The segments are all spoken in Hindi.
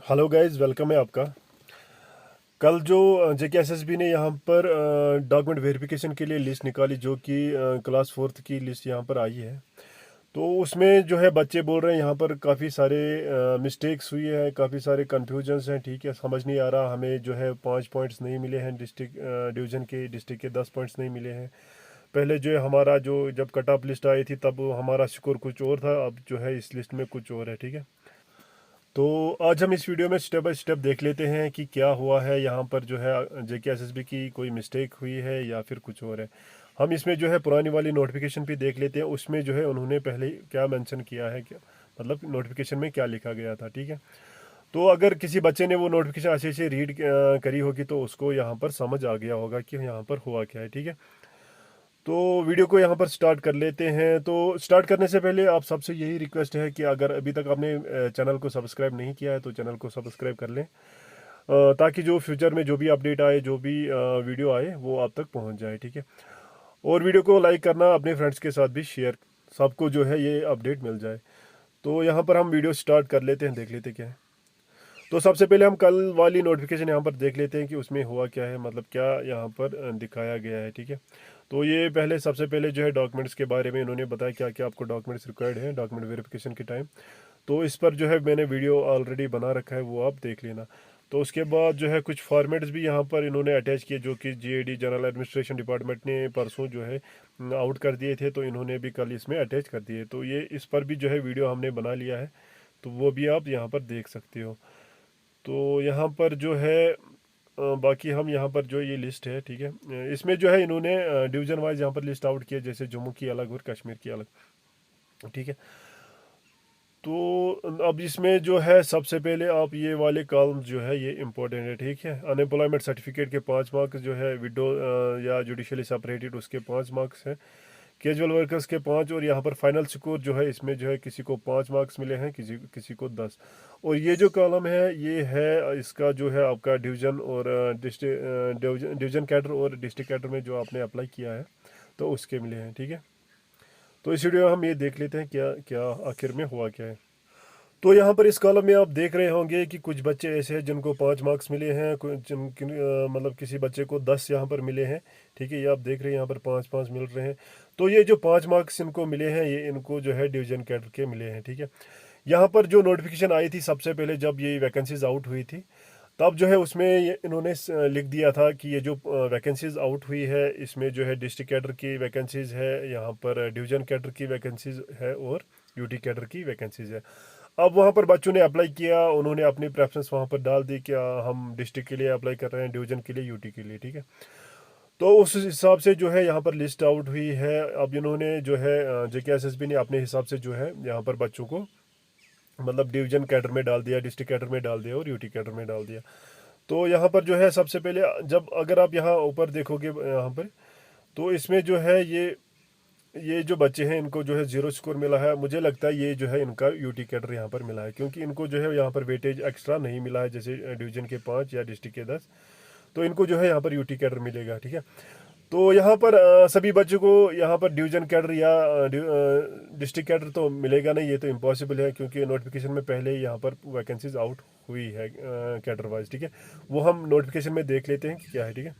हेलो गाइस, वेलकम है आपका। कल जो जेकेएसएसबी ने यहाँ पर डॉक्यूमेंट वेरिफिकेशन के लिए लिस्ट निकाली, जो कि क्लास फोर्थ की लिस्ट यहाँ पर आई है। तो उसमें जो है बच्चे बोल रहे हैं यहाँ पर काफ़ी सारे मिस्टेक्स हुई है, काफ़ी सारे कन्फ्यूजन्स हैं। ठीक है, समझ नहीं आ रहा, हमें जो है 5 पॉइंट्स नहीं मिले हैं, डिस्ट्रिक्ट डिवीज़न के डिस्ट्रिक्ट के 10 पॉइंट्स नहीं मिले हैं। पहले जो है हमारा जो जब कट ऑफ लिस्ट आई थी तब हमारा स्कोर कुछ और था, अब जो है इस लिस्ट में कुछ और है। ठीक है, तो आज हम इस वीडियो में स्टेप बाय स्टेप देख लेते हैं कि क्या हुआ है यहाँ पर, जो है जेकेएसएसबी की कोई मिस्टेक हुई है या फिर कुछ और है। हम इसमें जो है पुरानी वाली नोटिफिकेशन भी देख लेते हैं, उसमें जो है उन्होंने पहले क्या मेंशन किया है, क्या मतलब नोटिफिकेशन में क्या लिखा गया था। ठीक है, तो अगर किसी बच्चे ने वो नोटिफिकेशन अच्छे से रीड करी होगी तो उसको यहाँ पर समझ आ गया होगा कि यहाँ पर हुआ क्या है। ठीक है, तो वीडियो को यहाँ पर स्टार्ट कर लेते हैं। तो स्टार्ट करने से पहले आप सबसे यही रिक्वेस्ट है कि अगर अभी तक आपने चैनल को सब्सक्राइब नहीं किया है तो चैनल को सब्सक्राइब कर लें, ताकि जो फ्यूचर में जो भी अपडेट आए, जो भी वीडियो आए, वो आप तक पहुँच जाए। ठीक है, और वीडियो को लाइक करना, अपने फ्रेंड्स के साथ भी शेयर, सबको जो है ये अपडेट मिल जाए। तो यहाँ पर हम वीडियो स्टार्ट कर लेते हैं, देख लेते क्या है। तो सबसे पहले हम कल वाली नोटिफिकेशन यहाँ पर देख लेते हैं कि उसमें हुआ क्या है, मतलब क्या यहाँ पर दिखाया गया है। ठीक है, तो ये पहले सबसे पहले जो है डॉक्यूमेंट्स के बारे में इन्होंने बताया क्या क्या आपको डॉक्यूमेंट्स रिक्वायर्ड हैं डॉक्यूमेंट वेरिफिकेशन के टाइम। तो इस पर जो है मैंने वीडियो ऑलरेडी बना रखा है, वो आप देख लेना। तो उसके बाद जो है कुछ फॉर्मेट्स भी यहाँ पर इन्होंने अटैच किए, जो कि जीएडी जनरल एडमिनिस्ट्रेशन डिपार्टमेंट ने परसों जो है आउट कर दिए थे, तो इन्होंने भी कल इसमें अटैच कर दिए। तो ये इस पर भी जो है वीडियो हमने बना लिया है, तो वो भी आप यहाँ पर देख सकते हो। तो यहाँ पर जो है बाकी हम यहाँ पर जो ये लिस्ट है, ठीक है, इसमें जो है इन्होंने डिवीज़न वाइज यहाँ पर लिस्ट आउट किया, जैसे जम्मू की अलग और कश्मीर की अलग। ठीक है, तो अब इसमें जो है सबसे पहले आप ये वाले कॉलम जो है ये इम्पोर्टेंट है। ठीक है, अनएम्प्लॉयमेंट सर्टिफिकेट के 5 मार्क्स जो है, विडो या जुडिशली सेपरेटेड उसके 5 मार्क्स हैं, कैजुअल वर्कर्स के 5, और यहाँ पर फाइनल स्कोर जो है इसमें जो है किसी को 5 मार्क्स मिले हैं, किसी किसी को 10। और ये जो कॉलम है ये है इसका जो है आपका डिवीज़न और डिस्ट्रिक्ट डिवीज़न कैडर और डिस्ट्रिक्ट कैडर में जो आपने अप्लाई किया है तो उसके मिले हैं। ठीक है, तो इस वीडियो में हम ये देख लेते हैं क्या क्या आखिर में हुआ क्या है। तो यहाँ पर इस कॉलम में आप देख रहे होंगे कि कुछ बच्चे ऐसे हैं जिनको 5 मार्क्स मिले हैं, मतलब किसी बच्चे को 10 यहाँ पर मिले हैं। ठीक है, ये आप देख रहे हैं यहाँ पर 5-5 मिल रहे हैं। तो ये जो 5 मार्क्स इनको मिले हैं, ये इनको जो है डिवीजन कैडर के मिले हैं। ठीक है, यहाँ पर जो नोटिफिकेशन आई थी सबसे पहले जब ये वैकेंसीज आउट हुई थी, तब जो है उसमें इन्होंने लिख दिया था कि ये जो वैकेंसीज आउट हुई है इसमें जो है डिस्ट्रिक्ट कैडर की वैकेंसीज है, यहाँ पर डिवीजन कैडर की वैकेंसीज है और यूटी कैडर की वैकेंसीज है। अब वहाँ पर बच्चों ने अप्लाई किया, उन्होंने अपनी प्रेफरेंस वहाँ पर डाल दी कि हम डिस्ट्रिक्ट के लिए अप्लाई कर रहे हैं, डिवीजन के लिए, यूटी के लिए। ठीक है, तो उस हिसाब से जो है यहाँ पर लिस्ट आउट हुई है। अब इन्होंने जो है जेकेएसएसबी ने अपने हिसाब से जो है यहाँ पर बच्चों को मतलब डिवीजन कैडर में डाल दिया, डिस्ट्रिक्ट कैडर में डाल दिया और यूटी कैडर में डाल दिया। तो यहाँ पर जो है सबसे पहले, जब अगर आप यहाँ ऊपर देखोगे यहाँ पर, तो इसमें जो है ये जो बच्चे हैं इनको जो है 0 स्कोर मिला है। मुझे लगता है ये जो है इनका यूटी कैडर यहाँ पर मिला है, क्योंकि इनको जो है यहाँ पर वेटेज एक्स्ट्रा नहीं मिला है, जैसे डिवीजन के 5 या डिस्ट्रिक्ट के 10। तो इनको जो है यहाँ पर यूटी कैडर मिलेगा। ठीक है, तो यहाँ पर सभी बच्चों को यहाँ पर डिवीजन कैडर या डिस्ट्रिक्ट कैडर तो मिलेगा नहीं, ये तो इम्पॉसिबल है, क्योंकि नोटिफिकेशन में पहले ही यहाँ पर वैकेंसीज आउट हुई है कैडर वाइज। ठीक है, वो हम नोटिफिकेशन में देख लेते हैं कि क्या है। ठीक है,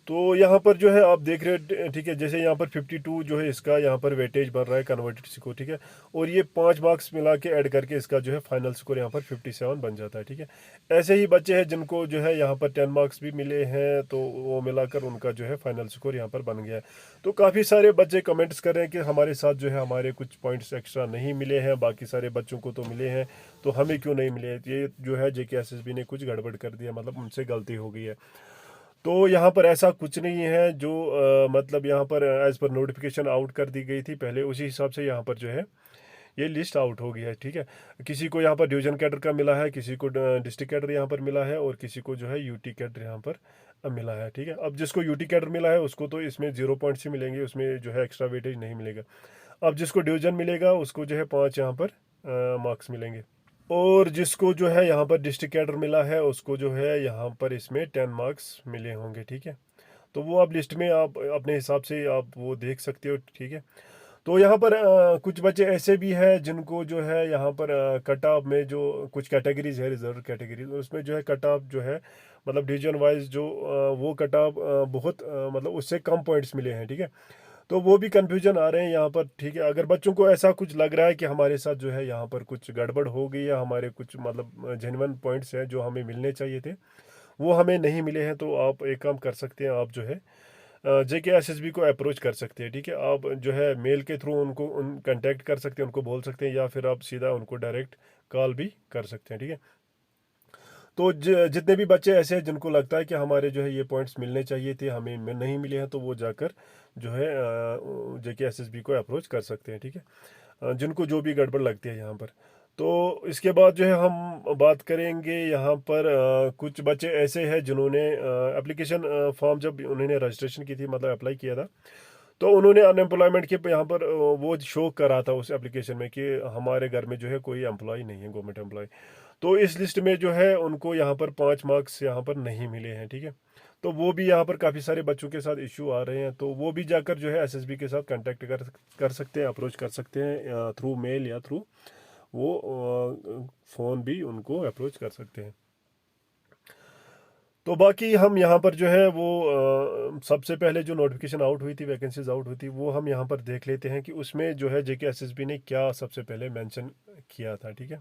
तो यहाँ पर जो है आप देख रहे हो, ठीक है, जैसे यहाँ पर 52 जो है इसका यहाँ पर वेटेज बन रहा है कन्वर्टेड स्कोर। ठीक है, और ये 5 मार्क्स मिला के ऐड करके इसका जो है फाइनल स्कोर यहाँ पर 57 बन जाता है। ठीक है, ऐसे ही बच्चे हैं जिनको जो है यहाँ पर 10 मार्क्स भी मिले हैं, तो वो मिलाकर उनका जो है फाइनल स्कोर यहाँ पर बन गया है। तो काफ़ी सारे बच्चे कमेंट्स कर रहे हैं कि हमारे साथ जो है हमारे कुछ पॉइंट्स एक्स्ट्रा नहीं मिले हैं, बाकी सारे बच्चों को तो मिले हैं, तो हमें क्यों नहीं मिले। ये जो है जेकेएसएसबी ने कुछ गड़बड़ कर दिया, मतलब उनसे गलती हो गई है। तो यहाँ पर ऐसा कुछ नहीं है, जो मतलब यहाँ पर एज पर नोटिफिकेशन आउट कर दी गई थी पहले, उसी हिसाब से यहाँ पर जो है ये लिस्ट आउट हो गई है। ठीक है, किसी को यहाँ पर डिवीजन कैडर का मिला है, किसी को डिस्ट्रिक्ट कैडर यहाँ पर मिला है, और किसी को जो है यूटी कैडर यहाँ पर मिला है। ठीक है, अब जिसको यूटी कैडर मिला है उसको तो इसमें 0 पॉइंट्स ही मिलेंगे, उसमें जो है एक्स्ट्रा वेटेज नहीं मिलेगा। अब जिसको डिवीजन मिलेगा उसको जो है 5 यहाँ पर मार्क्स मिलेंगे, और जिसको जो है यहाँ पर डिस्ट्रिक्ट कैडर मिला है उसको जो है यहाँ पर इसमें 10 मार्क्स मिले होंगे। ठीक है, तो वो आप लिस्ट में आप अपने हिसाब से आप वो देख सकते हो। ठीक है, तो यहाँ पर कुछ बच्चे ऐसे भी हैं जिनको जो है यहाँ पर कट ऑफ में जो कुछ कैटेगरीज है, रिजर्व कैटेगरीज, उसमें जो है कट ऑफ जो है मतलब डिवीजन वाइज जो वो कट ऑफ बहुत मतलब उससे कम पॉइंट्स मिले हैं, ठीक है। तो वो भी कन्फ्यूजन आ रहे हैं यहाँ पर, ठीक है। अगर बच्चों को ऐसा कुछ लग रहा है कि हमारे साथ जो है यहाँ पर कुछ गड़बड़ हो गई या हमारे कुछ मतलब जेन्युइन पॉइंट्स हैं जो हमें मिलने चाहिए थे वो हमें नहीं मिले हैं, तो आप एक काम कर सकते हैं, आप जो है JKSSB को अप्रोच कर सकते हैं, ठीक है। आप जो है मेल के थ्रू उनको कांटेक्ट कर सकते हैं, उनको बोल सकते हैं, या फिर आप सीधा उनको डायरेक्ट कॉल भी कर सकते हैं, ठीक है। तो जितने भी बच्चे ऐसे हैं जिनको लगता है कि हमारे जो है ये पॉइंट्स मिलने चाहिए थे हमें नहीं मिले हैं, तो वो जाकर जो है JKSSB को अप्रोच कर सकते हैं, ठीक है। जिनको जो भी गड़बड़ लगती है यहाँ पर। तो इसके बाद जो है हम बात करेंगे यहाँ पर कुछ बच्चे ऐसे हैं जिन्होंने एप्लीकेशन फॉर्म जब उन्होंने रजिस्ट्रेशन की थी, मतलब अप्लाई किया था, तो उन्होंने अनएम्प्लॉयमेंट के यहाँ पर वो शो करा था उस एप्लीकेशन में कि हमारे घर में जो है कोई एम्प्लॉय नहीं है, गवर्नमेंट एम्प्लॉय। तो इस लिस्ट में जो है उनको यहाँ पर 5 मार्क्स यहाँ पर नहीं मिले हैं, ठीक है। तो वो भी यहाँ पर काफ़ी सारे बच्चों के साथ इश्यू आ रहे हैं, तो वो भी जाकर जो है SSB के साथ कांटेक्ट कर सकते हैं, अप्रोच कर सकते हैं थ्रू मेल या थ्रू वो फ़ोन भी उनको अप्रोच कर सकते हैं। तो बाकी हम यहाँ पर जो है वो सबसे पहले जो नोटिफिकेशन आउट हुई थी, वैकेंसीज आउट हुई थी, वो हम यहाँ पर देख लेते हैं कि उसमें जो है JKSSB ने क्या सबसे पहले मेंशन किया था, ठीक है।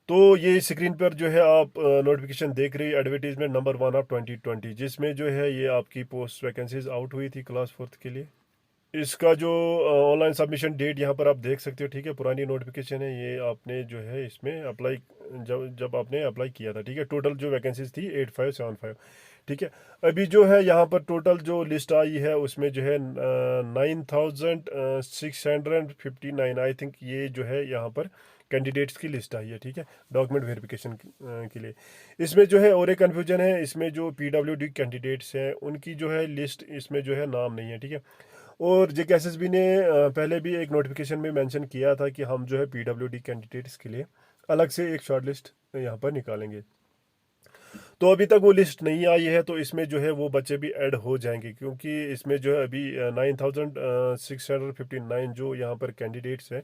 तो ये स्क्रीन पर जो है आप नोटिफिकेशन देख रही है, एडवर्टीजमेंट नंबर 1 ऑफ 2020, जिसमें जो है ये आपकी पोस्ट वैकेंसीज आउट हुई थी क्लास 4th के लिए। इसका जो ऑनलाइन सबमिशन डेट यहाँ पर आप देख सकते हो, ठीक है। पुरानी नोटिफिकेशन है ये, आपने जो है इसमें अप्लाई जब जब आपने अप्लाई किया था, ठीक है। टोटल जो वैकेंसीज थी 8575, ठीक है। अभी जो है यहाँ पर टोटल जो लिस्ट आई है उसमें जो है 9659 आई थिंक, ये जो है यहाँ पर कैंडिडेट्स की लिस्ट आई है, ठीक है, डॉक्यूमेंट वेरिफिकेशन के लिए। इसमें जो है और एक कन्फ्यूजन है, इसमें जो PWD कैंडिडेट्स हैं उनकी जो है लिस्ट इसमें जो है नाम नहीं है, ठीक है। और JKSSB ने पहले भी एक नोटिफिकेशन में मेंशन किया था कि हम जो है PWD कैंडिडेट्स के लिए अलग से एक शॉर्ट लिस्ट यहाँ पर निकालेंगे। तो अभी तक वो लिस्ट नहीं आई है, तो इसमें जो है वो बच्चे भी ऐड हो जाएंगे, क्योंकि इसमें जो है अभी 9659 जो यहाँ पर कैंडिडेट्स हैं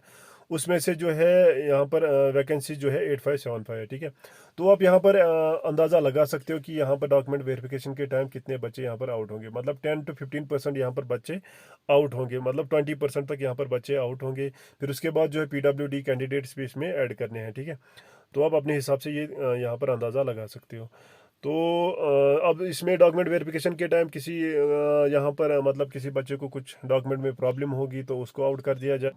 उसमें से जो है यहाँ पर वैकेंसी जो है 8575 है, ठीक है। तो आप यहाँ पर अंदाज़ा लगा सकते हो कि यहाँ पर डॉक्यूमेंट वेरिफिकेशन के टाइम कितने बच्चे यहाँ पर आउट होंगे, मतलब 10 to 15% यहाँ पर बच्चे आउट होंगे, मतलब 20% तक यहाँ पर बच्चे आउट होंगे। फिर उसके बाद जो है PWD कैंडिडेट्स भी इसमें ऐड करने हैं, ठीक है। तो आप अपने हिसाब से ये यहाँ पर अंदाज़ा लगा सकते हो। तो अब इसमें डॉक्यूमेंट वेरिफिकेशन के टाइम किसी यहाँ पर मतलब किसी बच्चे को कुछ डॉक्यूमेंट में प्रॉब्लम होगी तो उसको आउट कर दिया जाए।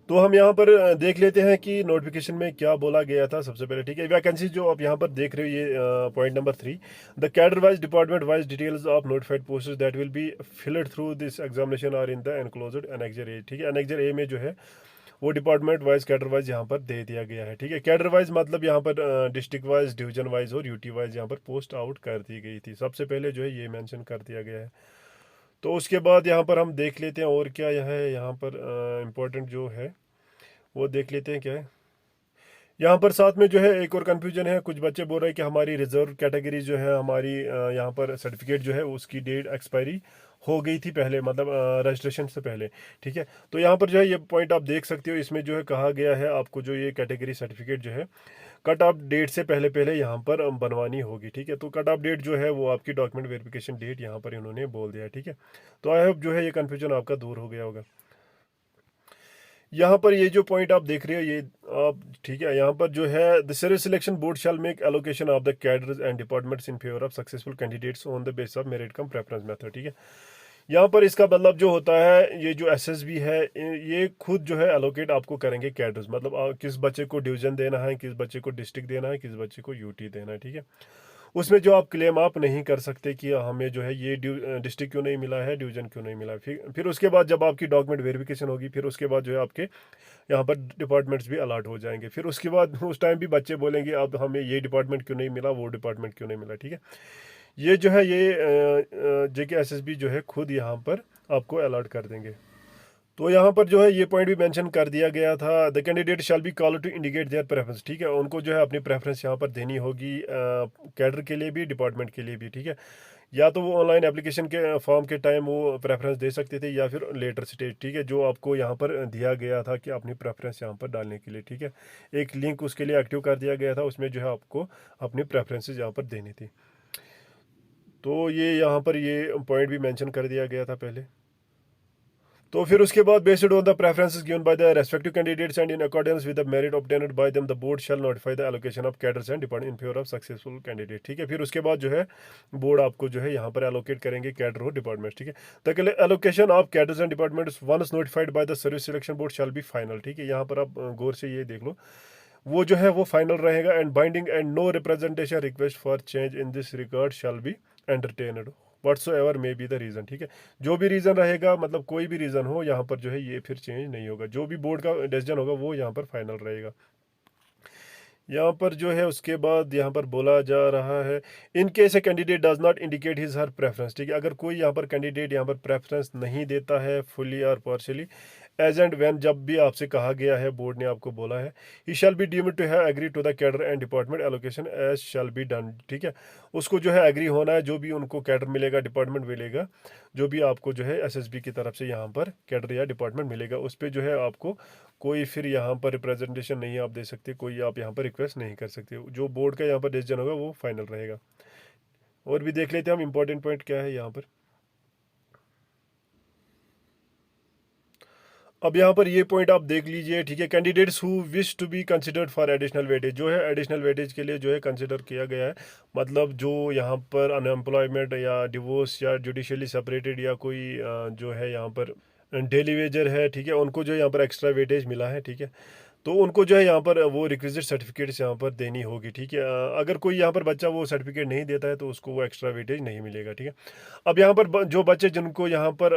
तो हम यहाँ पर देख लेते हैं कि नोटिफिकेशन में क्या बोला गया था सबसे पहले, ठीक है। वैकेंसी जो आप यहाँ पर देख रहे हो, ये point number 3, the cadre wise department wise details of notified post that will be filled through this examination are in the enclosed annexure A, ठीक है। एनेक्जर ए में जो है वो डिपार्टमेंट वाइज कैडर वाइज यहाँ पर दे दिया गया है, ठीक है। कैडर वाइज मतलब यहाँ पर डिस्ट्रिक्ट वाइज, डिवीजन वाइज और यूटी वाइज यहाँ पर पोस्ट आउट कर दी गई थी, सबसे पहले जो है ये मेंशन कर दिया गया है। तो उसके बाद यहाँ पर हम देख लेते हैं और क्या है यहाँ पर इम्पोर्टेंट जो है वो देख लेते हैं क्या है यहाँ पर। साथ में जो है एक और कन्फ्यूजन है, कुछ बच्चे बोल रहे हैं कि हमारी रिजर्व कैटेगरी जो है हमारी यहाँ पर सर्टिफिकेट जो है उसकी डेट एक्सपायरी हो गई थी पहले, मतलब रजिस्ट्रेशन से पहले, ठीक है। तो यहाँ पर जो है ये पॉइंट आप देख सकते हो, इसमें जो है कहा गया है आपको जो ये कैटेगरी सर्टिफिकेट जो है कट ऑफ डेट से पहले पहले यहाँ पर बनवानी होगी, ठीक है। तो कट ऑफ डेट जो है वो आपकी डॉक्यूमेंट वेरिफिकेशन डेट यहाँ पर इन्होंने बोल दिया है, ठीक है। तो आई होप जो है ये कन्फ्यूजन आपका दूर हो गया होगा। यहाँ पर ये जो पॉइंट आप देख रहे हो ये आप, ठीक है, यहाँ पर जो है the service selection board shell make allocation of the cadres and departments in favour of successful candidates on the base of merit come preference method, ठीक है। यहाँ पर इसका मतलब जो होता है, ये जो SSB है ये खुद जो है एलोकेट आपको करेंगे कैडर्स, मतलब किस बच्चे को डिवीजन देना है, किस बच्चे को डिस्ट्रिक्ट देना है, किस बच्चे को यूटी देना है, ठीक है। उसमें जो आप क्लेम आप नहीं कर सकते कि हमें जो है ये डिस्ट्रिक्ट क्यों नहीं मिला है, डिवीजन क्यों नहीं मिला है। फिर उसके बाद जब आपकी डॉक्यूमेंट वेरिफिकेशन होगी, फिर उसके बाद जो है आपके यहाँ पर डिपार्टमेंट्स भी अलॉट हो जाएंगे। फिर उसके बाद उस टाइम भी बच्चे बोलेंगे अब हमें ये डिपार्टमेंट क्यों नहीं मिला, वो डिपार्टमेंट क्यों नहीं मिला, ठीक है। ये जो है ये JKSSB जो है खुद यहाँ पर आपको अलॉट कर देंगे। तो यहाँ पर जो है ये पॉइंट भी मेंशन कर दिया गया था, the candidate shall be called to indicate their preference, ठीक है। उनको जो है अपनी प्रेफरेंस यहाँ पर देनी होगी कैडर के लिए भी, डिपार्टमेंट के लिए भी, ठीक है। या तो वो ऑनलाइन एप्लीकेशन के फॉर्म के टाइम वो प्रेफरेंस दे सकते थे, या फिर लेटर स्टेज, ठीक है, जो आपको यहाँ पर दिया गया था कि अपनी प्रेफरेंस यहाँ पर डालने के लिए, ठीक है, एक लिंक उसके लिए एक्टिव कर दिया गया था, उसमें जो है आपको अपनी प्रेफरेंसेस यहाँ पर देनी थी। तो ये यहाँ पर ये पॉइंट भी मेंशन कर दिया गया था पहले। तो फिर उसके बाद based on the preferences given by the respective candidates and in accordance with the merit obtained by them the board shall notify the allocation of cadres and department in favour of successful candidate, ठीक है। फिर उसके बाद जो है बोर्ड आपको जो है यहाँ पर एलोकेट करेंगे कैडर और डिपार्टमेंट्स, ठीक है। The allocation of cadres and departments once notified by the service selection board shall be final, ठीक है। यहाँ पर आप गौर से ये देख लो, वो जो है वो फाइनल रहेगा and binding and no representation request for change in this regard shall be entertained whatsoever may be the reason, ठीक है। जो भी रीज़न रहेगा, मतलब कोई भी रीज़न हो, यहाँ पर जो है ये फिर चेंज नहीं होगा, जो भी बोर्ड का डिसीजन होगा वो यहाँ पर फाइनल रहेगा। यहाँ पर जो है उसके बाद यहाँ पर बोला जा रहा है, in case a candidate does not indicate his her preference, ठीक है। अगर कोई यहाँ पर कैंडिडेट यहाँ पर प्रेफरेंस नहीं देता है फुली और पार्शियली, एज एंड व्हेन, जब भी आपसे कहा गया है, बोर्ड ने आपको बोला है, he shall be deemed to have agree to the cadre and department allocation as shall be done, ठीक है। उसको जो है एग्री होना है, जो भी उनको कैडर मिलेगा, डिपार्टमेंट मिलेगा, जो भी आपको जो है एसएसबी की तरफ से यहाँ पर कैडर या डिपार्टमेंट मिलेगा, उस पर जो है आपको कोई फिर यहाँ पर रिप्रेजेंटेशन नहीं आप दे सकते, कोई आप यहाँ पर रिक्वेस्ट नहीं कर सकते। जो बोर्ड का यहाँ पर डिसीजन होगा वो फाइनल रहेगा। और भी देख लेते हैं हम इंपॉर्टेंट पॉइंट क्या है यहाँ पर। अब यहाँ पर ये पॉइंट आप देख लीजिए, ठीक है। Candidates who wish to be considered for additional weightage, जो है एडिशनल वेटेज के लिए जो है कंसिडर किया गया है, मतलब जो यहाँ पर अनएम्प्लॉयमेंट या डिवोर्स या जुडिशियली सेपरेटेड या कोई जो है यहाँ पर डेली वेजर है, ठीक है, उनको जो यहाँ पर एक्स्ट्रा वेटेज मिला है, ठीक है। तो उनको जो है यहाँ पर वो रिक्विजिट सर्टिफिकेट्स यहाँ पर देनी होगी, ठीक है। अगर कोई यहाँ पर बच्चा वो सर्टिफिकेट नहीं देता है तो उसको वो एक्स्ट्रा वेटेज नहीं मिलेगा, ठीक है। अब यहाँ पर जो बच्चे जिनको यहाँ पर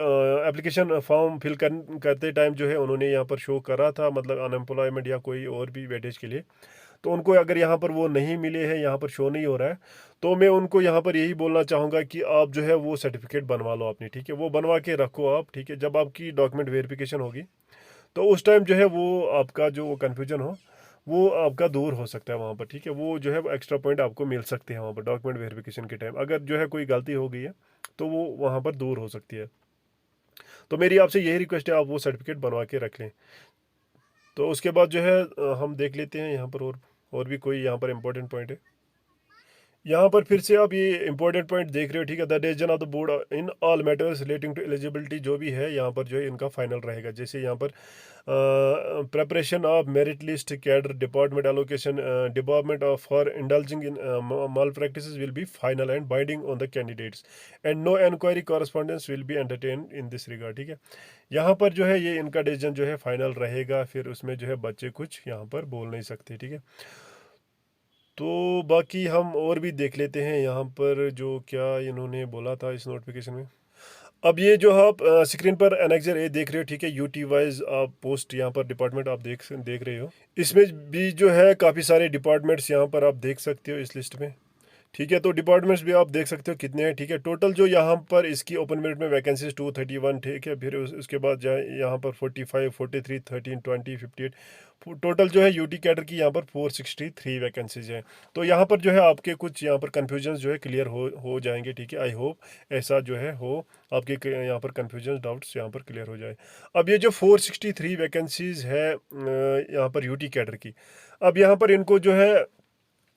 एप्लीकेशन फॉर्म फिल करते टाइम जो है उन्होंने यहाँ पर शो करा था, मतलब अनएम्प्लॉयमेंट या कोई और भी वेटेज के लिए, तो उनको अगर यहाँ पर वो नहीं मिले हैं, यहाँ पर शो नहीं हो रहा है, तो मैं उनको यहाँ पर यही बोलना चाहूँगा कि आप जो है वो सर्टिफिकेट बनवा लो अपनी, ठीक है, वो बनवा के रखो आप, ठीक है। जब आपकी डॉक्यूमेंट वेरिफिकेशन होगी तो उस टाइम जो है वो आपका जो कन्फ्यूजन हो वो आपका दूर हो सकता है वहाँ पर, ठीक है। वो जो है एक्स्ट्रा पॉइंट आपको मिल सकते हैं वहाँ पर डॉक्यूमेंट वेरिफिकेशन के टाइम, अगर जो है कोई गलती हो गई है तो वो वहाँ पर दूर हो सकती है। तो मेरी आपसे यही रिक्वेस्ट है, आप वो सर्टिफिकेट बनवा के रख लें। तो उसके बाद जो है हम देख लेते हैं यहाँ पर और भी कोई यहाँ पर इम्पोर्टेंट पॉइंट है। यहाँ पर फिर से आप ये इंपॉर्टेंट पॉइंट देख रहे हो, ठीक है। The decision of the board in all matters relating to eligibility, जो भी है यहाँ पर जो है इनका फाइनल रहेगा। जैसे यहाँ पर preparation of merit list, cadre, department allocation, department of for indulging in malpractices will be final and binding on the candidates and no enquiry correspondence will be entertain in this regard, ठीक है। यहाँ पर जो है ये इनका डिसीजन जो है फाइनल रहेगा, फिर उसमें जो है बच्चे कुछ यहाँ पर बोल नहीं सकते, ठीक है। तो बाकी हम और भी देख लेते हैं यहाँ पर जो क्या इन्होंने बोला था इस नोटिफिकेशन में। अब ये जो आप स्क्रीन पर एनेक्सर ए देख रहे हो, ठीक है, यूटी वाइज आप पोस्ट यहाँ पर डिपार्टमेंट आप देख रहे हो, इसमें भी जो है काफ़ी सारे डिपार्टमेंट्स यहाँ पर आप देख सकते हो इस लिस्ट में, ठीक है। तो डिपार्टमेंट्स भी आप देख सकते हो कितने हैं, ठीक है। टोटल जो यहाँ पर इसकी ओपन मेरिट में वैकेंसीज 231, ठीक है। फिर उसके बाद जाए यहाँ पर 45, 43, 13, 20, 58, टोटल जो है यूटी कैडर की यहाँ पर 463 वैकेंसीज हैं। तो यहाँ पर जो है आपके कुछ यहाँ पर कन्फ्यूजन जो है क्लियर हो जाएंगे, ठीक है। आई होप ऐसा जो है हो, आपके यहाँ पर कन्फ्यूजन डाउट्स यहाँ पर क्लियर हो जाए। अब ये जो 463 वैकेंसीज है यहाँ पर यूटी कैडर की, अब यहाँ पर इनको जो है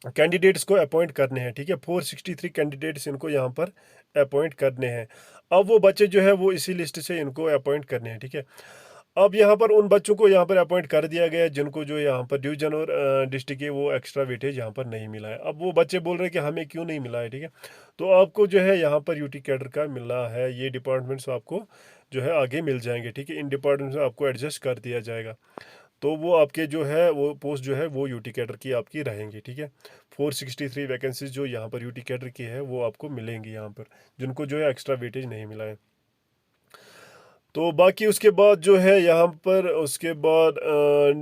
कैंडिडेट्स को अपॉइंट करने हैं, ठीक है। 463 कैंडिडेट्स इनको यहाँ पर अपॉइंट करने हैं। अब वो बच्चे जो है वो इसी लिस्ट से इनको अपॉइंट करने हैं, ठीक है। अब यहाँ पर उन बच्चों को यहाँ पर अपॉइंट कर दिया गया है जिनको जो यहाँ पर डिवीजन और डिस्ट्रिक्ट के वो एक्स्ट्रा वेटेज यहाँ पर नहीं मिला है। अब वो बच्चे बोल रहे हैं कि हमें क्यों नहीं मिला है, ठीक है। तो आपको जो है यहाँ पर यूटी कैडर का मिला है, ये डिपार्टमेंट्स आपको जो है आगे मिल जाएंगे, ठीक है। इन डिपार्टमेंट्स में आपको एडजस्ट कर दिया जाएगा, तो वो आपके जो है वो पोस्ट जो है वो यूटी कैडर की आपकी रहेंगी, ठीक है। 463 वैकेंसीज जो यहाँ पर यूटी कैडर की है वो आपको मिलेंगी यहाँ पर, जिनको जो है एक्स्ट्रा वेटेज नहीं मिला है। तो बाकी उसके बाद जो है यहाँ पर उसके बाद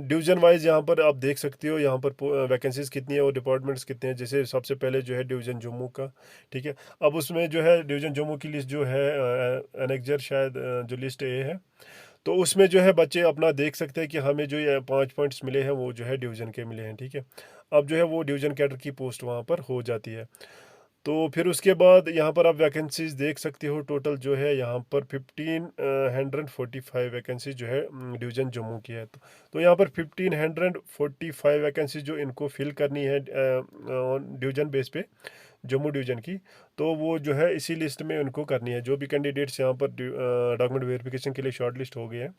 डिवीज़न वाइज यहाँ पर आप देख सकते हो यहाँ पर वैकेंसीज कितनी है और डिपार्टमेंट्स कितने हैं। जैसे सबसे पहले जो है डिवीज़न जम्मू का, ठीक है। अब उसमें जो है डिवीज़न जम्मू की लिस्ट जो है एनेक्जर शायद जो लिस्ट ए है, तो उसमें जो है बच्चे अपना देख सकते हैं कि हमें जो ये 5 पॉइंट्स मिले हैं वो जो है डिवीज़न के मिले हैं, ठीक है। अब जो है वो डिवीज़न कैडर की पोस्ट वहाँ पर हो जाती है। तो फिर उसके बाद यहाँ पर आप वैकेंसीज देख सकते हो। टोटल जो है यहाँ पर 1545 वैकेंसी जो है डिवीज़न जम्मू की है। तो यहाँ पर 1545 वैकेंसी जो इनको फिल करनी है डिवीज़न बेस पे, जम्मू डिवीज़न की, तो वो जो है इसी लिस्ट में उनको करनी है। जो भी कैंडिडेट्स यहाँ पर डॉक्यूमेंट वेरिफिकेशन के लिए शॉर्ट लिस्ट हो गए हैं,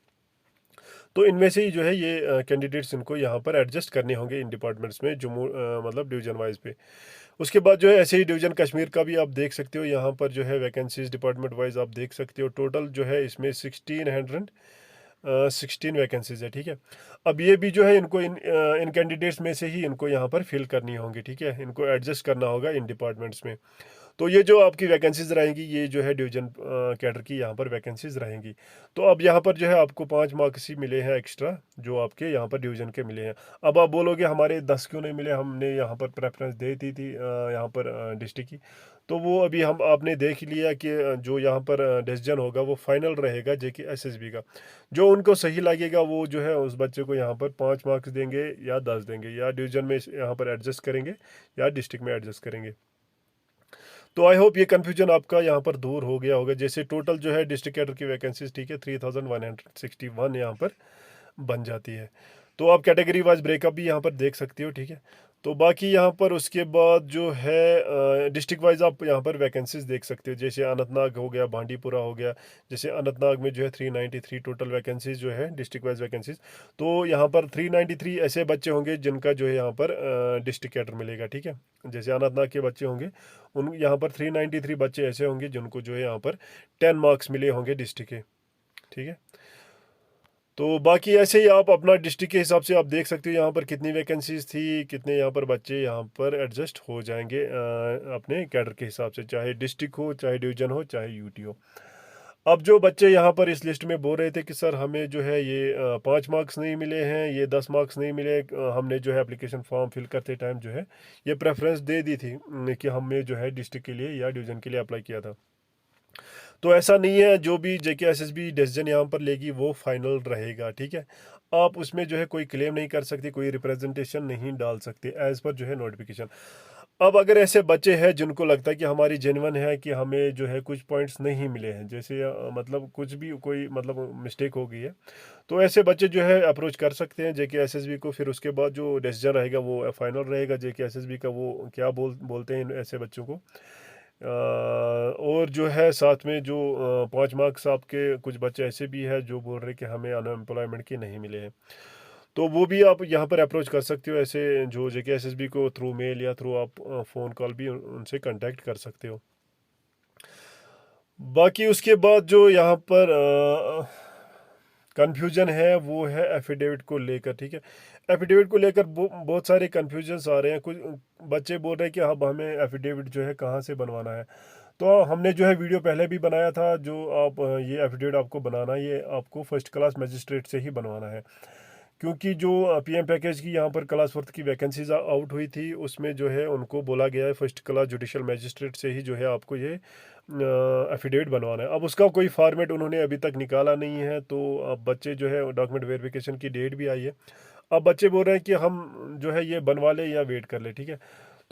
तो इनमें से ही जो है ये कैंडिडेट्स इनको यहाँ पर एडजस्ट करने होंगे इन डिपार्टमेंट्स में, जम्मू मतलब डिवीज़न वाइज पे। उसके बाद जो है ऐसे ही डिवीज़न कश्मीर का भी आप देख सकते हो। यहाँ पर जो है वैकेंसीज डिपार्टमेंट वाइज आप देख सकते हो। टोटल जो है इसमें 16 वैकेंसीज है, ठीक है। अब ये भी जो है इनको इन कैंडिडेट्स में से ही इनको यहाँ पर फिल करनी होंगी, ठीक है। इनको एडजस्ट करना होगा इन डिपार्टमेंट्स में। तो ये जो आपकी वैकेंसीज रहेंगी, ये जो है डिवीजन कैडर की यहाँ पर वैकेंसीज रहेंगी। तो अब यहाँ पर जो है आपको 5 मार्क्स ही मिले हैं एक्स्ट्रा, जो आपके यहाँ पर डिवीजन के मिले हैं। अब आप बोलोगे हमारे 10 क्यों नहीं मिले, हमने यहाँ पर प्रेफरेंस दे दी थी यहाँ पर डिस्ट्रिक्ट की। तो वो अभी हम आपने देख लिया कि जो यहाँ पर डिसीजन होगा वो फाइनल रहेगा जेके एसएसबी का। जो उनको सही लगेगा वो जो है उस बच्चे को यहाँ पर 5 मार्क्स देंगे या 10 देंगे, या डिवीजन में यहाँ पर एडजस्ट करेंगे या डिस्ट्रिक्ट में एडजस्ट करेंगे। तो आई होप ये कन्फ्यूजन आपका यहाँ पर दूर हो गया होगा। जैसे टोटल जो है डिस्ट्रिक्ट कैडर की वैकेंसीज, ठीक है, 3161 यहाँ पर बन जाती है। तो आप कैटेगरी वाइज ब्रेकअप भी यहाँ पर देख सकते हो, ठीक है। तो बाकी यहाँ पर उसके बाद जो है डिस्ट्रिक्ट वाइज आप यहाँ पर वैकेंसीज देख सकते हो। जैसे अनंतनाग हो गया, बांडीपुरा हो गया। जैसे अनंतनाग में जो है 393 टोटल वैकेंसीज जो है डिस्ट्रिक्ट वाइज वैकेंसीज। तो यहाँ पर 393 ऐसे बच्चे होंगे जिनका जो है यहाँ पर डिस्ट्रिक्ट कैडर मिलेगा, ठीक है। जैसे अनंतनाग के बच्चे होंगे, उन यहाँ पर 393 बच्चे ऐसे होंगे जिनको जो है यहाँ पर 10 मार्क्स मिले होंगे डिस्ट्रिक्ट के, ठीक है। तो बाकी ऐसे ही आप अपना डिस्ट्रिक्ट के हिसाब से आप देख सकते हो यहाँ पर कितनी वैकेंसीज थी, कितने यहाँ पर बच्चे यहाँ पर एडजस्ट हो जाएंगे अपने कैडर के हिसाब से, चाहे डिस्ट्रिक्ट हो, चाहे डिवीजन हो, चाहे यूटी हो। अब जो बच्चे यहाँ पर इस लिस्ट में बोल रहे थे कि सर हमें जो है ये 5 मार्क्स नहीं मिले हैं, ये 10 मार्क्स नहीं मिले, हमने जो है एप्लीकेशन फॉर्म फिल करते टाइम जो है ये प्रेफरेंस दे दी थी कि हमने जो है डिस्ट्रिक्ट के लिए या डिवीजन के लिए अप्लाई किया था। तो ऐसा नहीं है, जो भी जेके एसएसबी डिसीजन यहाँ पर लेगी वो फाइनल रहेगा, ठीक है। आप उसमें जो है कोई क्लेम नहीं कर सकते, कोई रिप्रेजेंटेशन नहीं डाल सकते एज पर जो है नोटिफिकेशन। अब अगर ऐसे बच्चे हैं जिनको लगता है कि हमारी जेन्युइन है कि हमें जो है कुछ पॉइंट्स नहीं मिले हैं, जैसे मतलब कुछ भी कोई मतलब मिस्टेक हो गई है, तो ऐसे बच्चे जो है अप्रोच कर सकते हैं जेके एसएसबी को। फिर उसके बाद जो डिसीजन रहेगा वो फाइनल रहेगा जेके एसएसबी का। वो क्या बोलते हैं ऐसे बच्चों को। और जो है साथ में जो 5 मार्क्स आपके, कुछ बच्चे ऐसे भी हैं जो बोल रहे हैं कि हमें अनएम्प्लॉयमेंट के नहीं मिले हैं, तो वो भी आप यहाँ पर अप्रोच कर सकते हो। ऐसे जो जेके एसएसबी को थ्रू मेल या थ्रू आप फ़ोन कॉल भी उनसे कांटेक्ट कर सकते हो। बाकी उसके बाद जो यहाँ पर कन्फ्यूजन है वो है एफिडेविट को लेकर, ठीक है। एफिडेविट को लेकर बहुत सारे कन्फ्यूजन्स आ रहे हैं। कुछ बच्चे बोल रहे हैं कि अब हमें एफिडेविट जो है कहाँ से बनवाना है। तो हमने जो है वीडियो पहले भी बनाया था। जो आप ये एफिडेविट आपको बनाना है, ये आपको फर्स्ट क्लास मजिस्ट्रेट से ही बनवाना है, क्योंकि जो पीएम पैकेज की यहाँ पर क्लास फोर्थ की वैकेंसीज आउट हुई थी, उसमें जो है उनको बोला गया है फर्स्ट क्लास जुडिशल मजिस्ट्रेट से ही जो है आपको ये एफिडेविट बनवाना है। अब उसका कोई फॉर्मेट उन्होंने अभी तक निकाला नहीं है। तो अब बच्चे जो है डॉक्यूमेंट वेरिफिकेशन की डेट भी आई है, अब बच्चे बोल रहे हैं कि हम जो है ये बनवा ले या वेट कर ले, ठीक है।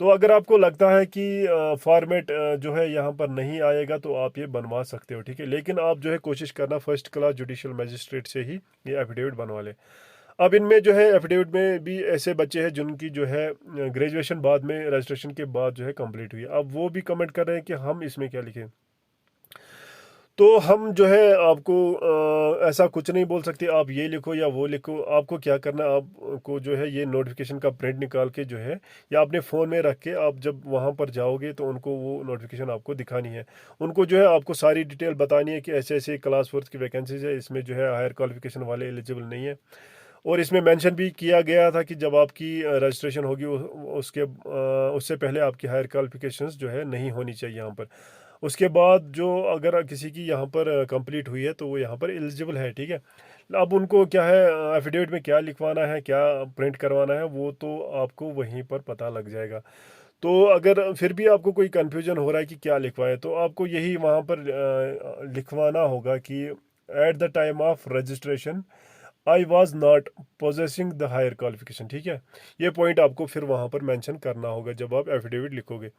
तो अगर आपको लगता है कि फॉर्मेट जो है यहाँ पर नहीं आएगा तो आप ये बनवा सकते हो, ठीक है। लेकिन आप जो है कोशिश करना फर्स्ट क्लास जुडिशल मजिस्ट्रेट से ही ये एफिडेविट बनवा ले। अब इनमें जो है एफिडेविट में भी ऐसे बच्चे हैं जिनकी जो है ग्रेजुएशन बाद में रजिस्ट्रेशन के बाद जो है कंप्लीट हुई। अब वो भी कमेंट कर रहे हैं कि हम इसमें क्या लिखें। तो हम जो है आपको ऐसा कुछ नहीं बोल सकते आप ये लिखो या वो लिखो। आपको क्या करना है, आपको जो है ये नोटिफिकेशन का प्रिंट निकाल के जो है या अपने फ़ोन में रख के आप जब वहाँ पर जाओगे तो उनको वो नोटिफिकेशन आपको दिखानी है। उनको जो है आपको सारी डिटेल बतानी है कि ऐसे ऐसे क्लास फोर्थ की वैकेंसीज है, इसमें जो है हायर क्वालिफिकेशन वाले एलिजिबल नहीं है। और इसमें मेंशन भी किया गया था कि जब आपकी रजिस्ट्रेशन होगी उससे पहले आपकी हायर क्वालिफिकेशंस जो है नहीं होनी चाहिए यहाँ पर। उसके बाद जो अगर किसी की यहाँ पर कंप्लीट हुई है तो वो यहाँ पर एलिजिबल है, ठीक है। अब उनको क्या है एफिडेविट में क्या लिखवाना है, क्या प्रिंट करवाना है, वो तो आपको वहीं पर पता लग जाएगा। तो अगर फिर भी आपको कोई कन्फ्यूजन हो रहा है कि क्या लिखवाएं, तो आपको यही वहाँ पर लिखवाना होगा कि at the time of registration I was not possessing the higher qualification, ठीक है। ये पॉइंट आपको फिर वहाँ पर मेंशन करना होगा जब आप एफिडेविट लिखोगे।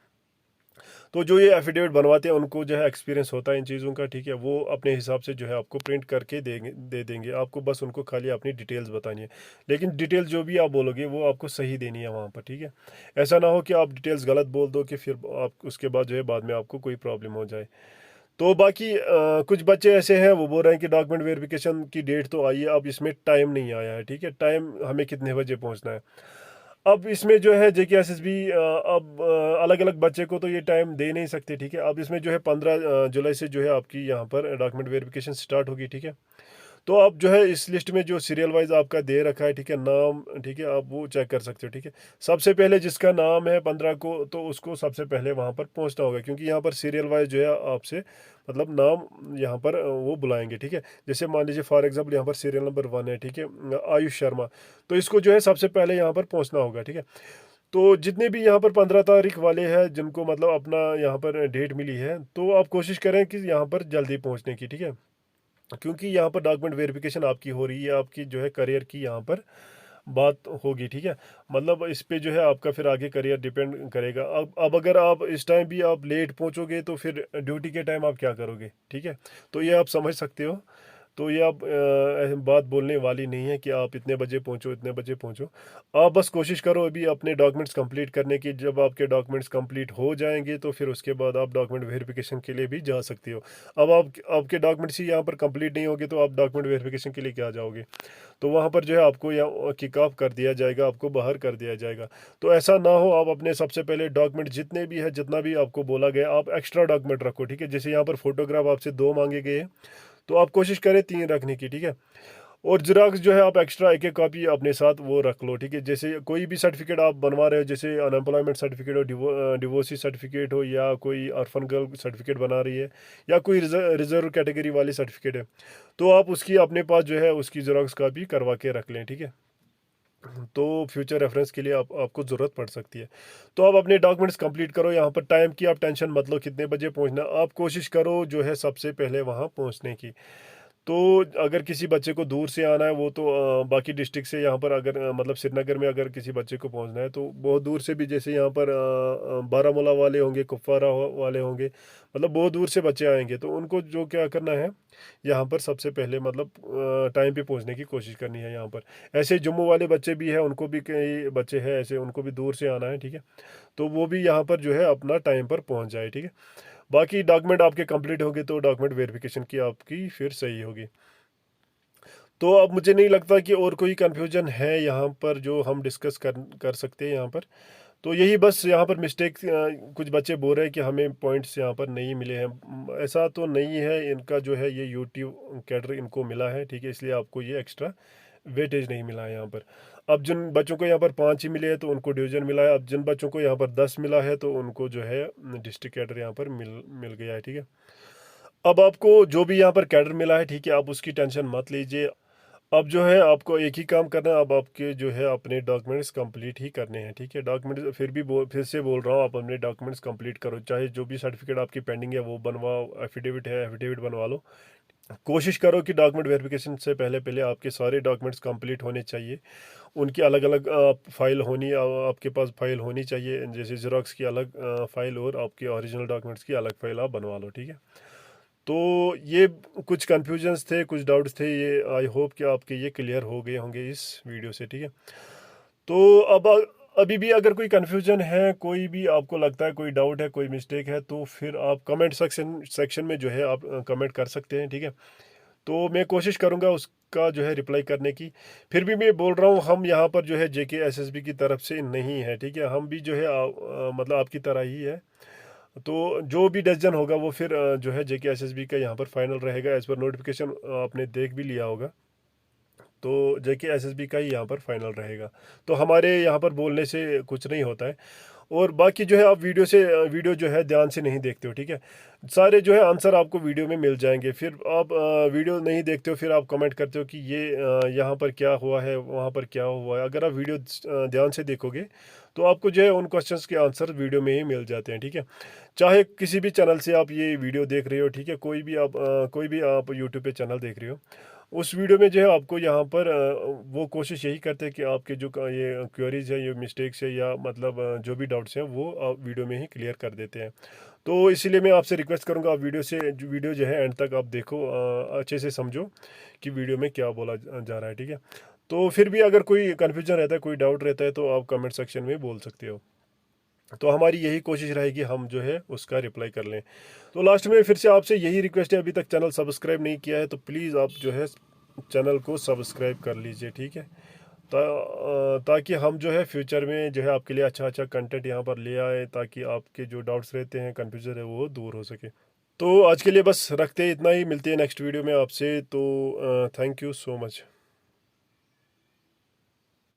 तो जो ये एफिडेविट बनवाते हैं उनको जो है एक्सपीरियंस होता है इन चीज़ों का, ठीक है। वो अपने हिसाब से जो है आपको प्रिंट करके दे देंगे, आपको बस उनको खाली अपनी डिटेल्स बतानी है। लेकिन डिटेल जो भी आप बोलोगे वो आपको सही देनी है वहाँ पर, ठीक है। ऐसा ना हो कि आप डिटेल्स गलत बोल दो कि फिर आप उसके बाद जो है बाद में आपको कोई प्रॉब्लम हो जाए। तो बाकी कुछ बच्चे ऐसे हैं वो बोल रहे हैं कि डॉक्यूमेंट वेरिफिकेशन की डेट तो आई है, अब इसमें टाइम नहीं आया है, ठीक है। टाइम हमें कितने बजे पहुंचना है। अब इसमें जो है JKSSB अब अलग अलग बच्चे को तो ये टाइम दे नहीं सकते, ठीक है। अब इसमें जो है 15 जुलाई से जो है आपकी यहाँ पर डॉक्यूमेंट वेरिफिकेशन स्टार्ट होगी, ठीक है। तो आप जो है इस लिस्ट में जो सीरियल वाइज आपका दे रखा है, ठीक है, नाम, ठीक है, आप वो चेक कर सकते हो, ठीक है। सबसे पहले जिसका नाम है 15 को, तो उसको सबसे पहले वहाँ पर पहुँचना होगा, क्योंकि यहाँ पर सीरियल वाइज जो है आपसे मतलब नाम यहाँ पर वो बुलाएंगे, ठीक है। जैसे मान लीजिए फॉर एग्जाम्पल यहाँ पर सीरियल नंबर 1 है, ठीक है, आयुष शर्मा, तो इसको जो है सबसे पहले यहाँ पर पहुँचना होगा, ठीक है। तो जितने भी यहाँ पर 15 तारीख वाले हैं जिनको मतलब अपना यहाँ पर डेट मिली है, तो आप कोशिश करें कि यहाँ पर जल्दी पहुँचने की, ठीक है। क्योंकि यहाँ पर डॉक्यूमेंट वेरिफिकेशन आपकी हो रही है, आपकी जो है करियर की यहाँ पर बात होगी, ठीक है। मतलब इस पे जो है आपका फिर आगे करियर डिपेंड करेगा। अब अगर आप इस टाइम भी आप लेट पहुँचोगे तो फिर ड्यूटी के टाइम आप क्या करोगे, ठीक है। तो ये आप समझ सकते हो। तो ये आप बात बोलने वाली नहीं है कि आप इतने बजे पहुंचो, इतने बजे पहुंचो। आप बस कोशिश करो अभी अपने डॉक्यूमेंट्स कंप्लीट करने की। जब आपके डॉक्यूमेंट्स कंप्लीट हो जाएंगे तो फिर उसके बाद आप डॉक्यूमेंट वेरिफिकेशन के लिए भी जा सकते हो। अब आपके डॉक्यूमेंट्स ही यहाँ पर कंप्लीट नहीं होगे तो आप डॉक्यूमेंट वेरिफिकेशन के लिए क्या जाओगे। तो वहाँ पर जो है आपको या किक ऑफ कर दिया जाएगा, आपको बाहर कर दिया जाएगा। तो ऐसा ना हो, आप अपने सबसे पहले डॉक्यूमेंट जितने भी है, जितना भी आपको बोला गया, आप एक्स्ट्रा डॉक्यूमेंट रखो, ठीक है। जैसे यहाँ पर फोटोग्राफ आपसे 2 मांगे गए हैं, तो आप कोशिश करें 3 रखने की, ठीक है। और जेरॉक्स जो है आप एक्स्ट्रा एक एक कॉपी अपने साथ वो रख लो, ठीक है। जैसे कोई भी सर्टिफिकेट आप बनवा रहे हो, जैसे अनएम्प्लॉयमेंट सर्टिफिकेट हो, डिवोर्सी सर्टिफिकेट हो, या कोई ऑर्फन गर्ल सर्टिफिकेट बना रही है, या कोई रिजर्व कैटेगरी वाली सर्टिफिकेट है, तो आप उसकी अपने पास जो है उसकी जेरॉक्स कॉपी करवा के रख लें, ठीक है। तो फ्यूचर रेफरेंस के लिए आपको ज़रूरत पड़ सकती है। तो आप अपने डॉक्यूमेंट्स कंप्लीट करो। यहाँ पर टाइम की आप टेंशन मत लो कितने बजे पहुँचना, आप कोशिश करो जो है सबसे पहले वहाँ पहुँचने की। तो अगर किसी बच्चे को दूर से आना है, वो तो बाकी डिस्ट्रिक्ट से यहाँ पर अगर मतलब श्रीनगर में अगर किसी बच्चे को पहुँचना है तो बहुत दूर से भी, जैसे यहाँ पर बारामूला वाले होंगे, कुपवारा वाले होंगे, मतलब बहुत दूर से बच्चे आएंगे, तो उनको जो क्या करना है यहाँ पर सबसे पहले मतलब टाइम पे पहुँचने की कोशिश करनी है यहाँ पर। ऐसे जम्मू वाले बच्चे भी हैं, उनको भी कई बच्चे हैं ऐसे, उनको भी दूर से आना है, ठीक है। तो वो भी यहाँ पर जो है अपना टाइम पर पहुँच जाए, ठीक है। बाकी डॉक्यूमेंट आपके कंप्लीट होंगे तो डॉक्यूमेंट वेरिफिकेशन की आपकी फिर सही होगी। तो अब मुझे नहीं लगता कि और कोई कन्फ्यूजन है यहाँ पर जो हम डिस्कस कर सकते हैं यहाँ पर। तो यही बस यहाँ पर मिस्टेक, कुछ बच्चे बोल रहे हैं कि हमें पॉइंट्स यहाँ पर नहीं मिले हैं। ऐसा तो नहीं है, इनका जो है ये यूट्यूब कैडर इनको मिला है, ठीक है, इसलिए आपको ये एक्स्ट्रा वेटेज नहीं मिला है यहाँ पर। अब जिन बच्चों को यहाँ पर 5 ही मिले हैं तो उनको डिवीजन मिला है। अब जिन बच्चों को यहाँ पर 10 मिला है तो उनको जो है डिस्ट्रिक्ट कैडर यहाँ पर मिल मिल गया है, ठीक है। अब आपको जो भी यहाँ पर कैडर मिला है, ठीक है, आप उसकी टेंशन मत लीजिए। अब जो है आपको एक ही काम करना है, अब आपके जो है अपने डॉक्यूमेंट्स कंप्लीट ही करने हैं, ठीक है। डॉक्यूमेंट्स फिर से बोल रहा हूँ, आप अपने डॉक्यूमेंट्स कंप्लीट करो, चाहे जो भी सर्टिफिकेट आपकी पेंडिंग है वो बनवाओ, एफिडेविट है एफिडेविट बनवा लो। कोशिश करो कि डॉक्यूमेंट वेरिफिकेशन से पहले पहले आपके सारे डॉक्यूमेंट्स कंप्लीट होने चाहिए। उनकी अलग अलग फाइल होनी, आपके पास फाइल होनी चाहिए, जैसे जेरॉक्स की अलग फाइल और आपके ओरिजिनल डॉक्यूमेंट्स की अलग फाइल आप बनवा लो, ठीक है। तो ये कुछ कन्फ्यूजन्स थे, कुछ डाउट्स थे, ये आई होप कि आपके ये क्लियर हो गए होंगे इस वीडियो से, ठीक है। तो अब अभी भी अगर कोई कन्फ्यूजन है, कोई भी आपको लगता है कोई डाउट है, कोई मिस्टेक है, तो फिर आप कमेंट सेक्शन में जो है आप कमेंट कर सकते हैं, ठीक है। तो मैं कोशिश करूंगा उसका जो है रिप्लाई करने की। फिर भी मैं बोल रहा हूँ, हम यहाँ पर जो है JKSSB की तरफ से नहीं है, ठीक है। हम भी जो है मतलब आपकी तरह ही है। तो जो भी डिसीजन होगा वो फिर जो है JKSSB का यहाँ पर फाइनल रहेगा। एज पर नोटिफिकेशन आपने देख भी लिया होगा, तो JKSSB का ही यहाँ पर फाइनल रहेगा। तो हमारे यहाँ पर बोलने से कुछ नहीं होता है। और बाकी जो है आप वीडियो जो है ध्यान से नहीं देखते हो, ठीक है। सारे जो है आंसर आपको वीडियो में मिल जाएंगे। फिर आप वीडियो नहीं देखते हो, फिर आप कमेंट करते हो कि ये यहाँ पर क्या हुआ है, वहाँ पर क्या हुआ है। अगर आप वीडियो ध्यान से देखोगे तो आपको जो है उन क्वेश्चंस के आंसर वीडियो में ही मिल जाते हैं, ठीक है। चाहे किसी भी चैनल से आप ये वीडियो देख रहे हो, ठीक है, कोई भी आप यूट्यूब पे चैनल देख रहे हो, उस वीडियो में जो है आपको यहाँ पर वो कोशिश यही करते हैं कि आपके जो ये क्वेरीज है, ये मिस्टेक्स है, या मतलब जो भी डाउट्स हैं वो आप वीडियो में ही क्लियर कर देते हैं। तो इसीलिए मैं आपसे रिक्वेस्ट करूँगा, आप वीडियो जो है एंड तक आप देखो, अच्छे से समझो कि वीडियो में क्या बोला जा रहा है, ठीक है। तो फिर भी अगर कोई कन्फ्यूजन रहता है, कोई डाउट रहता है, तो आप कमेंट सेक्शन में बोल सकते हो। तो हमारी यही कोशिश रहेगी हम जो है उसका रिप्लाई कर लें। तो लास्ट में फिर से आपसे यही रिक्वेस्ट है, अभी तक चैनल सब्सक्राइब नहीं किया है तो प्लीज़ आप जो है चैनल को सब्सक्राइब कर लीजिए, ठीक है। ताकि हम जो है फ्यूचर में जो है आपके लिए अच्छा अच्छा कंटेंट यहाँ पर ले आए, ताकि आपके जो डाउट्स रहते हैं, कन्फ्यूजन है, वो दूर हो सके। तो आज के लिए बस रखते हैं इतना ही, मिलते हैं नेक्स्ट वीडियो में आपसे। तो थैंक यू सो मच।